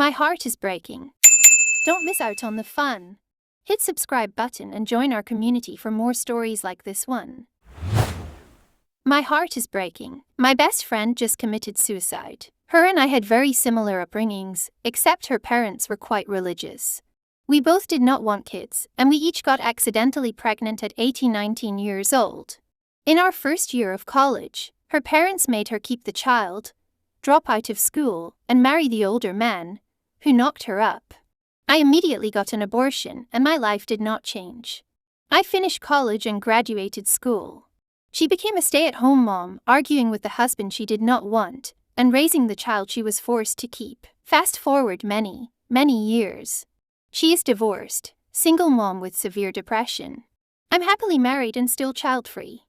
My heart is breaking. Don't miss out on the fun. Hit subscribe button and join our community for more stories like this one. My heart is breaking. My best friend just committed suicide. Her and I had very similar upbringings, except her parents were quite religious. We both did not want kids, and we each got accidentally pregnant at 18-19 years old. In our first year of college, her parents made her keep the child, drop out of school, and marry the older man, who knocked her up. I immediately got an abortion, and my life did not change. I finished college and graduated school. She became a stay-at-home mom, arguing with the husband she did not want, and raising the child she was forced to keep. Fast forward many years. She is divorced, single mom with severe depression. I'm happily married and still child-free.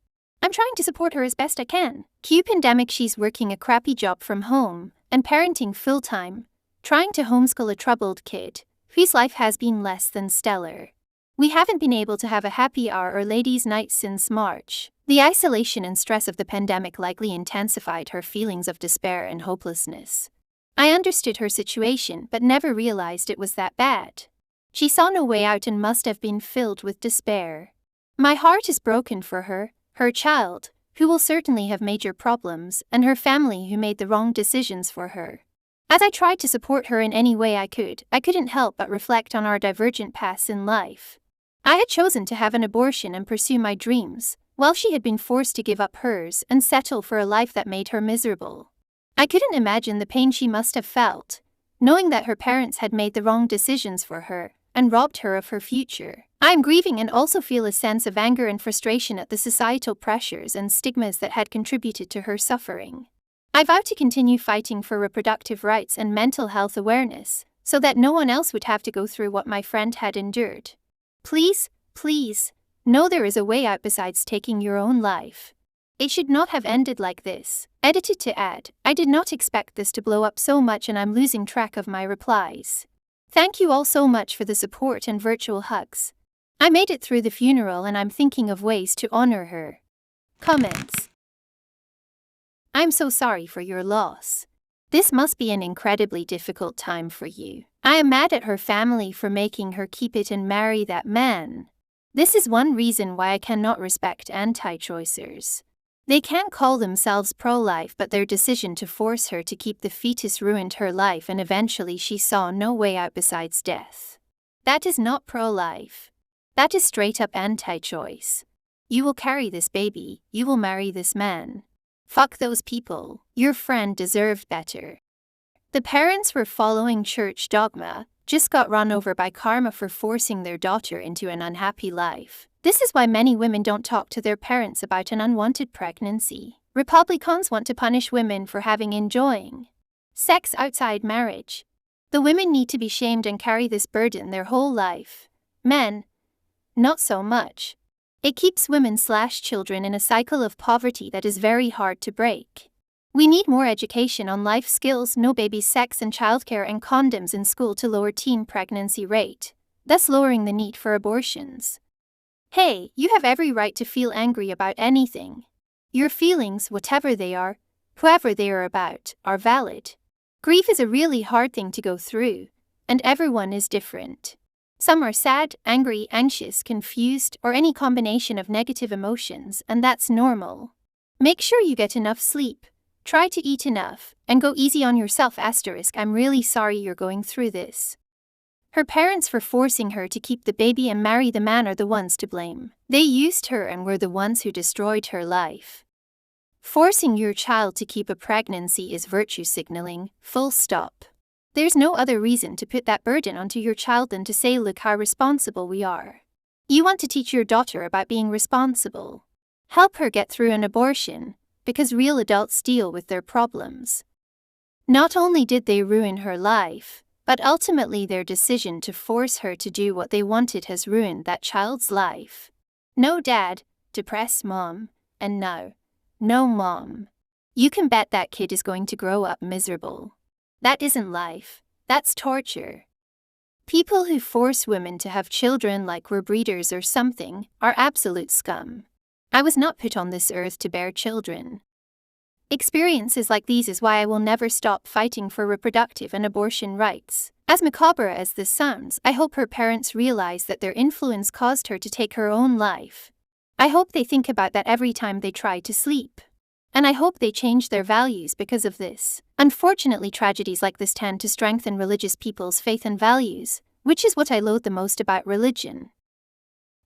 I'm trying to support her as best I can. Pandemic, she's working a crappy job from home and parenting full-time, trying to homeschool a troubled kid whose life has been less than stellar. We haven't been able to have a happy hour or ladies' night since March. The isolation and stress of the pandemic likely intensified her feelings of despair and hopelessness. I understood her situation but never realized it was that bad. She saw no way out and must have been filled with despair. My heart is broken for her, her child, who will certainly have major problems, and her family who made the wrong decisions for her. As I tried to support her in any way I couldn't help but reflect on our divergent paths in life. I had chosen to have an abortion and pursue my dreams, while she had been forced to give up hers and settle for a life that made her miserable. I couldn't imagine the pain she must have felt, knowing that her parents had made the wrong decisions for her and robbed her of her future. I am grieving and also feel a sense of anger and frustration at the societal pressures and stigmas that had contributed to her suffering. I vow to continue fighting for reproductive rights and mental health awareness, so that no one else would have to go through what my friend had endured. Please, know there is a way out besides taking your own life. It should not have ended like this. Edited to add, I did not expect this to blow up so much and I'm losing track of my replies. Thank you all so much for the support and virtual hugs. I made it through the funeral and I'm thinking of ways to honor her. Comments. I'm so sorry for your loss. This must be an incredibly difficult time for you. I am mad at her family for making her keep it and marry that man. This is one reason why I cannot respect anti-choicers. They can't call themselves pro-life, but their decision to force her to keep the fetus ruined her life and eventually she saw no way out besides death. That is not pro-life. That is straight-up anti-choice. You will carry this baby, you will marry this man. Fuck those people, your friend deserved better. The parents were following church dogma, just got run over by karma for forcing their daughter into an unhappy life. This is why many women don't talk to their parents about an unwanted pregnancy. Republicans want to punish women for enjoying sex outside marriage. The women need to be shamed and carry this burden their whole life. Men, not so much. It keeps women/children in a cycle of poverty that is very hard to break. We need more education on life skills, no baby sex and childcare and condoms in school to lower teen pregnancy rate, thus lowering the need for abortions. Hey, you have every right to feel angry about anything. Your feelings, whatever they are, whoever they are about, are valid. Grief is a really hard thing to go through, and everyone is different. Some are sad, angry, anxious, confused, or any combination of negative emotions, and that's normal. Make sure you get enough sleep, try to eat enough, and go easy on yourself. I'm really sorry you're going through this. Her parents for forcing her to keep the baby and marry the man are the ones to blame. They used her and were the ones who destroyed her life. Forcing your child to keep a pregnancy is virtue signaling, full stop. There's no other reason to put that burden onto your child than to say, look how responsible we are. You want to teach your daughter about being responsible. Help her get through an abortion, because real adults deal with their problems. Not only did they ruin her life, but ultimately their decision to force her to do what they wanted has ruined that child's life. No dad, depressed mom, and no mom. You can bet that kid is going to grow up miserable. That isn't life, that's torture. People who force women to have children like we're breeders or something are absolute scum. I was not put on this earth to bear children. Experiences like these is why I will never stop fighting for reproductive and abortion rights. As macabre as this sounds, I hope her parents realize that their influence caused her to take her own life. I hope they think about that every time they try to sleep. And I hope they change their values because of this. Unfortunately, tragedies like this tend to strengthen religious people's faith and values, which is what I loathe the most about religion.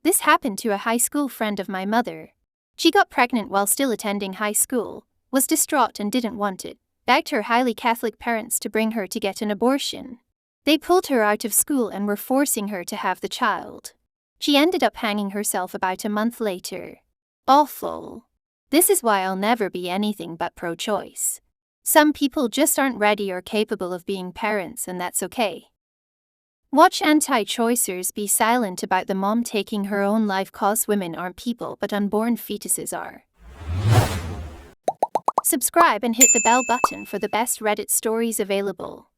This happened to a high school friend of my mother. She got pregnant while still attending high school, was distraught and didn't want it, begged her highly Catholic parents to bring her to get an abortion. They pulled her out of school and were forcing her to have the child. She ended up hanging herself about a month later. Awful. This is why I'll never be anything but pro-choice. Some people just aren't ready or capable of being parents, and that's okay. Watch anti-choicers be silent about the mom taking her own life cause women aren't people but unborn fetuses are. Subscribe and hit the bell button for the best Reddit stories available.